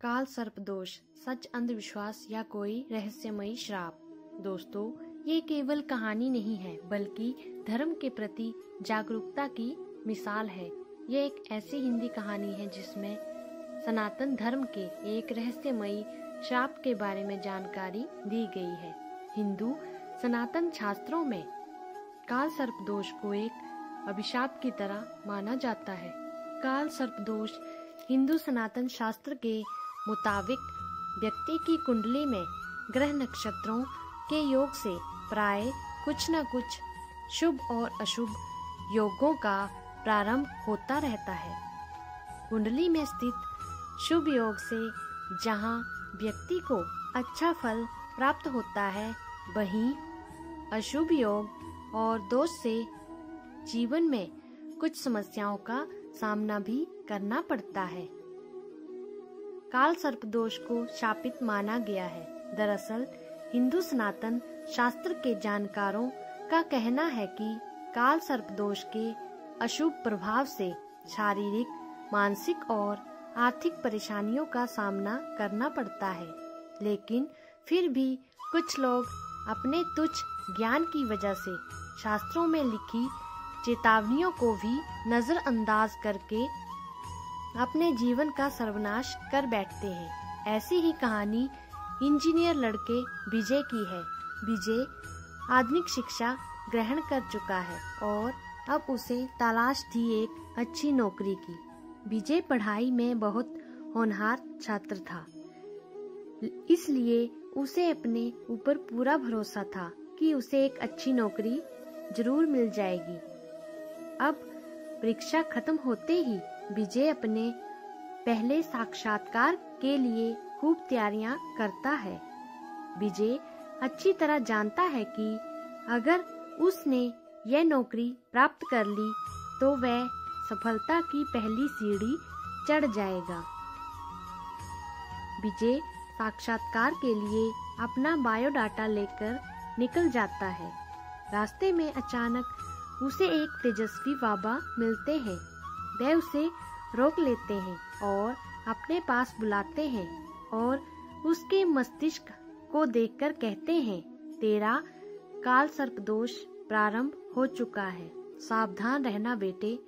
काल सर्पदोष, सच, अंधविश्वास या कोई रहस्यमयी श्राप। दोस्तों, ये केवल कहानी नहीं है बल्कि धर्म के प्रति जागरूकता की मिसाल है। ये एक ऐसी हिंदी कहानी है जिसमें सनातन धर्म के एक रहस्यमयी श्राप के बारे में जानकारी दी गई है। हिंदू सनातन शास्त्रों में काल सर्पदोष को एक अभिशाप की तरह माना जाता है। काल सर्पदोष हिंदू सनातन शास्त्र के मुताबिक व्यक्ति की कुंडली में ग्रह नक्षत्रों के योग से प्राय कुछ न कुछ शुभ और अशुभ योगों का प्रारंभ होता रहता है। कुंडली में स्थित शुभ योग से जहां व्यक्ति को अच्छा फल प्राप्त होता है, वहीं अशुभ योग और दोष से जीवन में कुछ समस्याओं का सामना भी करना पड़ता है। काल सर्पदोष को शापित माना गया है। दरअसल हिंदू सनातन शास्त्र के जानकारों का कहना है कि काल सर्पदोष के अशुभ प्रभाव से शारीरिक, मानसिक और आर्थिक परेशानियों का सामना करना पड़ता है। लेकिन फिर भी कुछ लोग अपने तुच्छ ज्ञान की वजह से शास्त्रों में लिखी चेतावनियों को भी नजरअंदाज करके अपने जीवन का सर्वनाश कर बैठते हैं। ऐसी ही कहानी इंजीनियर लड़के विजय की है। विजय आधुनिक शिक्षा ग्रहण कर चुका है और अब उसे तलाश थी एक अच्छी नौकरी की। विजय पढ़ाई में बहुत होनहार छात्र था, इसलिए उसे अपने ऊपर पूरा भरोसा था कि उसे एक अच्छी नौकरी जरूर मिल जाएगी। अब परीक्षा खत्म होते ही विजय अपने पहले साक्षात्कार के लिए खूब तैयारियां करता है। विजय अच्छी तरह जानता है कि अगर उसने यह नौकरी प्राप्त कर ली तो वह सफलता की पहली सीढ़ी चढ़ जाएगा। विजय साक्षात्कार के लिए अपना बायोडाटा लेकर निकल जाता है। रास्ते में अचानक उसे एक तेजस्वी बाबा मिलते हैं। वे उसे रोक लेते हैं और अपने पास बुलाते हैं और उसके मस्तिष्क को देखकर कहते हैं, तेरा काल सर्पदोष प्रारंभ हो चुका है, सावधान रहना बेटे,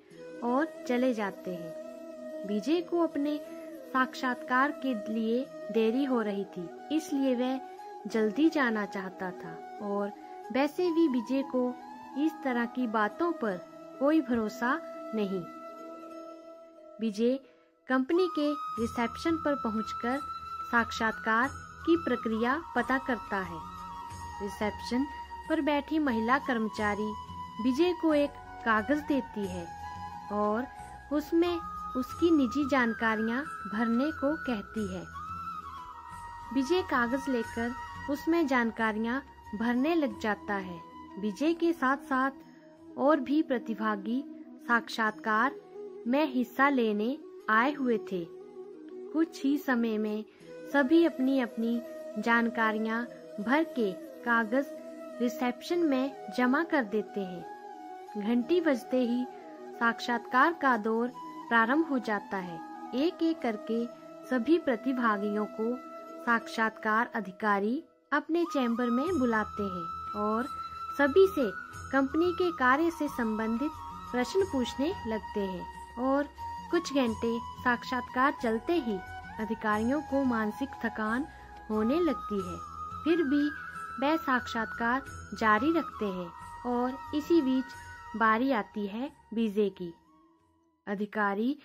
और चले जाते हैं। विजय को अपने साक्षात्कार के लिए देरी हो रही थी, इसलिए वह जल्दी जाना चाहता था और वैसे भी विजय को इस तरह की बातों पर कोई भरोसा नहीं। विजय कंपनी के रिसेप्शन पर पहुंचकर साक्षात्कार की प्रक्रिया पता करता है। रिसेप्शन पर बैठी महिला कर्मचारी विजय को एक कागज देती है और उसमें उसकी निजी जानकारियां भरने को कहती है। विजय कागज लेकर उसमें जानकारियां भरने लग जाता है। विजय के साथ साथ और भी प्रतिभागी साक्षात्कार में हिस्सा लेने आए हुए थे। कुछ ही समय में सभी अपनी अपनी जानकारियां भर के कागज रिसेप्शन में जमा कर देते हैं। घंटी बजते ही साक्षात्कार का दौर प्रारंभ हो जाता है। एक एक करके सभी प्रतिभागियों को साक्षात्कार अधिकारी अपने चैम्बर में बुलाते हैं और सभी से कंपनी के कार्य से संबंधित प्रश्न पूछने लगते हैं। और कुछ घंटे साक्षात्कार चलते ही अधिकारियों को मानसिक थकान होने लगती है। फिर भी वह साक्षात्कार जारी रखते हैं और इसी बीच बारी आती है विजय की। अधिकारी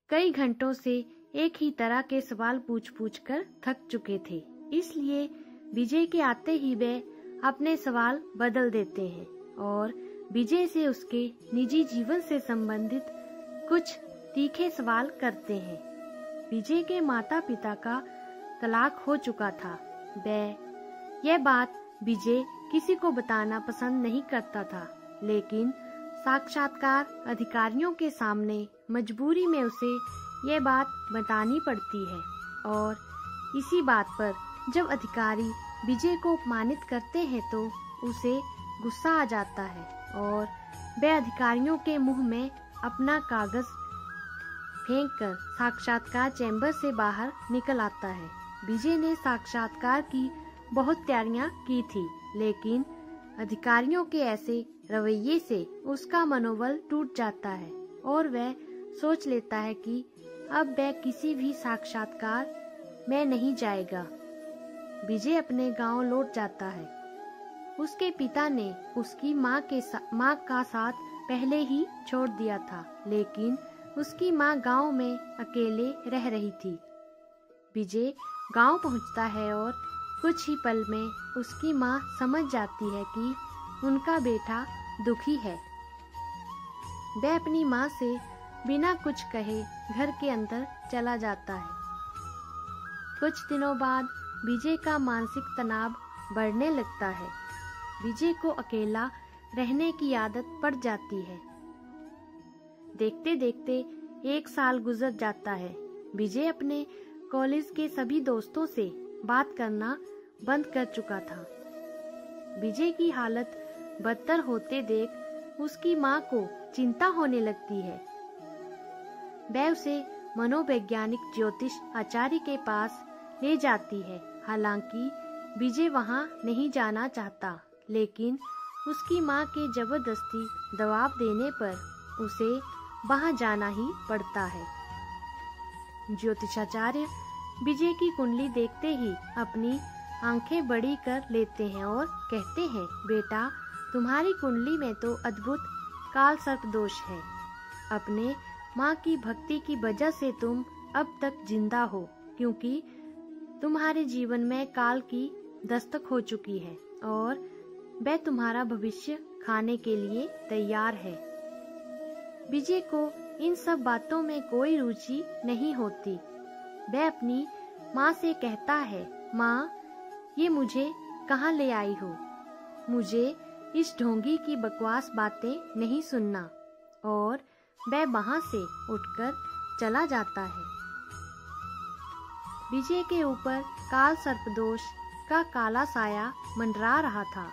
कई घंटों से एक ही तरह के सवाल पूछ कर थक चुके थे, इसलिए विजय के आते ही वे अपने सवाल बदल देते हैं और विजय से उसके निजी जीवन से संबंधित कुछ तीखे सवाल करते हैं। विजय के माता पिता का तलाक हो चुका था। यह बात विजय किसी को बताना पसंद नहीं करता था, लेकिन साक्षात्कार अधिकारियों के सामने मजबूरी में उसे यह बात बतानी पड़ती है। और इसी बात पर जब अधिकारी विजय को अपमानित करते हैं तो उसे गुस्सा आ जाता है और वह अधिकारियों के मुंह में अपना कागज फेंककर साक्षात्कार चैम्बर से बाहर निकल आता है। विजय ने साक्षात्कार की बहुत तैयारियां की थी, लेकिन अधिकारियों के ऐसे रवैये से उसका मनोबल टूट जाता है और वह सोच लेता है कि अब वह किसी भी साक्षात्कार में नहीं जाएगा। विजय अपने गांव लौट जाता है। उसके पिता ने उसकी माँ का साथ पहले ही छोड़ दिया था, लेकिन उसकी माँ गांव में अकेले रह रही थी। विजय गांव पहुंचता है और कुछ ही पल में उसकी माँ समझ जाती है कि उनका बेटा दुखी है। वह अपनी माँ से बिना कुछ कहे घर के अंदर चला जाता है। कुछ दिनों बाद विजय का मानसिक तनाव बढ़ने लगता है। विजय को अकेला रहने की आदत पड़ जाती है। देखते देखते 1 साल गुजर जाता है। विजय अपने कॉलेज के सभी दोस्तों से बात करना बंद कर चुका था। विजय की हालत बदतर होते देख उसकी माँ को चिंता होने लगती है। वह उसे मनोवैज्ञानिक ज्योतिष आचार्य के पास ले जाती है। हालांकि विजय वहां नहीं जाना चाहता, लेकिन उसकी माँ के जबरदस्ती दबाव देने पर उसे वहां जाना ही पड़ता है। ज्योतिषाचार्य विजय की कुंडली देखते ही अपनी आंखें बड़ी कर लेते हैं और कहते हैं, बेटा, तुम्हारी कुंडली में तो अद्भुत काल सर्प दोष है। अपने माँ की भक्ति की वजह से तुम अब तक जिंदा हो, क्योंकि तुम्हारे जीवन में काल की दस्तक हो चुकी है और वह तुम्हारा भविष्य खाने के लिए तैयार है। विजय को इन सब बातों में कोई रुचि नहीं होती। वह अपनी माँ से कहता है, माँ, ये मुझे कहाँ ले आई हो? मुझे इस ढोंगी की बकवास बातें नहीं सुनना। और वह वहां से उठकर चला जाता है। विजय के ऊपर काल सर्पदोष का काला साया मंडरा रहा था,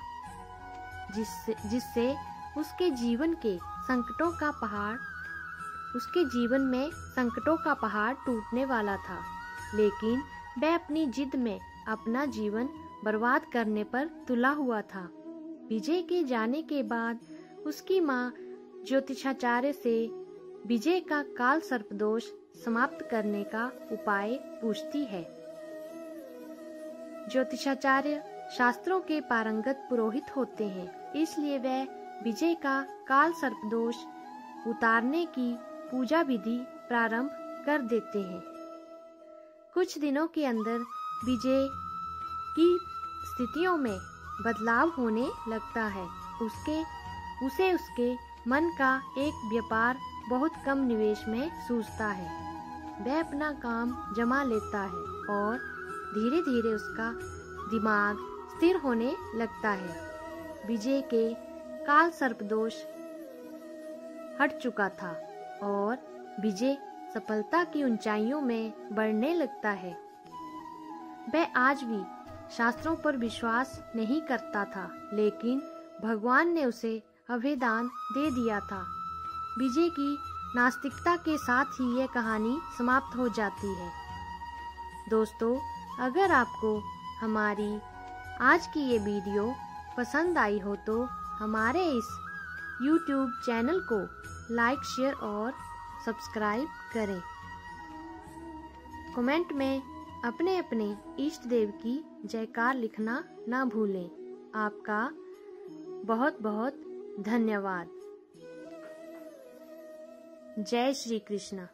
जिससे उसके जीवन में संकटों का पहाड़ टूटने वाला था। लेकिन वह अपनी जिद में अपना जीवन बर्बाद करने पर तुला हुआ था। विजय के जाने के बाद उसकी माँ ज्योतिषाचार्य से विजय का काल सर्पदोष समाप्त करने का उपाय पूछती है। ज्योतिषाचार्य शास्त्रों के पारंगत पुरोहित होते हैं, इसलिए वह विजय का काल सर्पदोष उतारने की पूजा विधि प्रारंभ कर देते हैं। कुछ दिनों के अंदर विजय की स्थितियों में बदलाव होने लगता है। उसे उसके मन का एक व्यापार बहुत कम निवेश में सूझता है। वह अपना काम जमा लेता है और धीरे धीरे उसका दिमाग स्थिर होने लगता है। विजय के काल सर्पदोष हट चुका था और विजय सफलता की ऊंचाइयों में बढ़ने लगता है। वह आज भी शास्त्रों पर विश्वास नहीं करता था, लेकिन भगवान ने उसे अभयदान दे दिया था। विजय की नास्तिकता के साथ ही यह कहानी समाप्त हो जाती है। दोस्तों, अगर आपको हमारी आज की ये वीडियो पसंद आई हो तो हमारे इस YouTube चैनल को लाइक, शेयर और सब्सक्राइब करें। कमेंट में अपने अपने इष्ट देव की जयकार लिखना ना भूलें। आपका बहुत बहुत धन्यवाद। जय श्री कृष्ण।